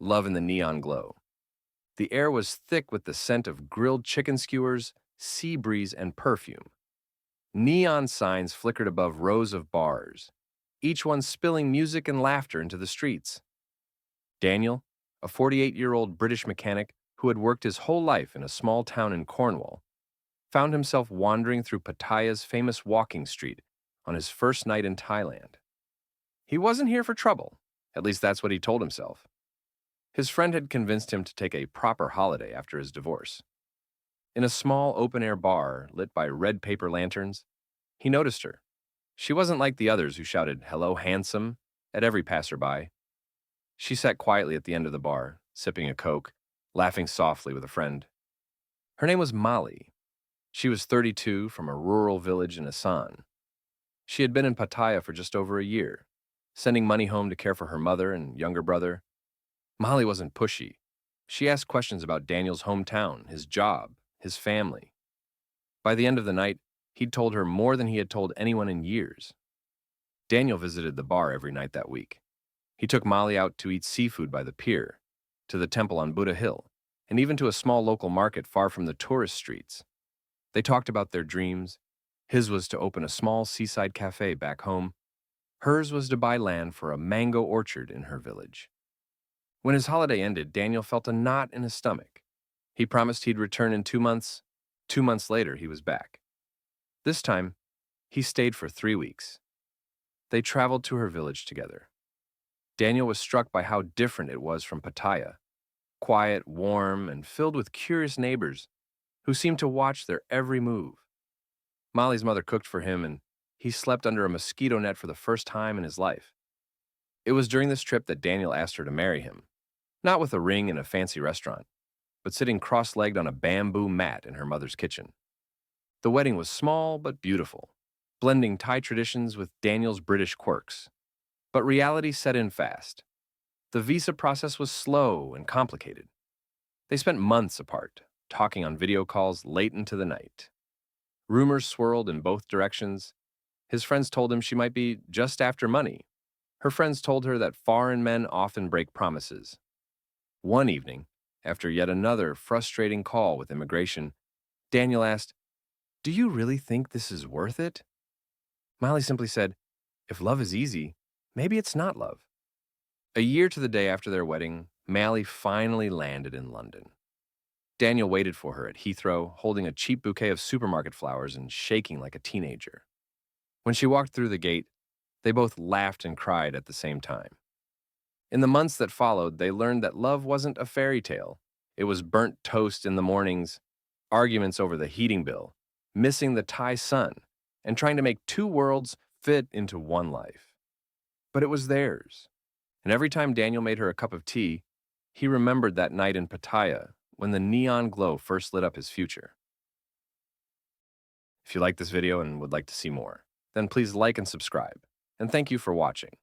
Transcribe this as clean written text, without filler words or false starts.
love in the neon glow. The air was thick with the scent of grilled chicken skewers, sea breeze, and perfume. Neon signs flickered above rows of bars, each one spilling music and laughter into the streets. Daniel, a 48-year-old British mechanic who had worked his whole life in a small town in Cornwall, found himself wandering through Pattaya's famous walking street on his first night in Thailand. He wasn't here for trouble, at least that's what he told himself. His friend had convinced him to take a proper holiday after his divorce. In a small open-air bar lit by red paper lanterns, he noticed her. She wasn't like the others who shouted, "Hello, handsome," at every passerby. She sat quietly at the end of the bar, sipping a Coke, laughing softly with a friend. Her name was Molly. She was 32 from a rural village in Assam. She had been in Pattaya for just over a year, sending money home to care for her mother and younger brother. Molly wasn't pushy. She asked questions about Daniel's hometown, his job, his family. By the end of the night, he'd told her more than he had told anyone in years. Daniel visited the bar every night that week. He took Molly out to eat seafood by the pier, to the temple on Buddha Hill, and even to a small local market far from the tourist streets. They talked about their dreams. His was to open a small seaside cafe back home. Hers was to buy land for a mango orchard in her village. When his holiday ended, Daniel felt a knot in his stomach. He promised he'd return in 2 months. 2 months later, he was back. This time, he stayed for 3 weeks. They traveled to her village together. Daniel was struck by how different it was from Pattaya, quiet, warm, and filled with curious neighbors who seemed to watch their every move. Molly's mother cooked for him, and he slept under a mosquito net for the first time in his life. It was during this trip that Daniel asked her to marry him, not with a ring in a fancy restaurant, but sitting cross-legged on a bamboo mat in her mother's kitchen. The wedding was small but beautiful, blending Thai traditions with Daniel's British quirks. But reality set in fast. The visa process was slow and complicated. They spent months apart, talking on video calls late into the night. Rumors swirled in both directions. His friends told him she might be just after money. Her friends told her that foreign men often break promises. One evening, after yet another frustrating call with immigration, Daniel asked, "Do you really think this is worth it?" Molly simply said, "If love is easy, maybe it's not love." A year to the day after their wedding, Molly finally landed in London. Daniel waited for her at Heathrow, holding a cheap bouquet of supermarket flowers and shaking like a teenager. When she walked through the gate, they both laughed and cried at the same time. In the months that followed, they learned that love wasn't a fairy tale. It was burnt toast in the mornings, arguments over the heating bill, missing the Thai sun, and trying to make two worlds fit into one life. But it was theirs. And every time Daniel made her a cup of tea, he remembered that night in Pattaya when the neon glow first lit up his future. If you liked this video and would like to see more, then please like and subscribe. And thank you for watching.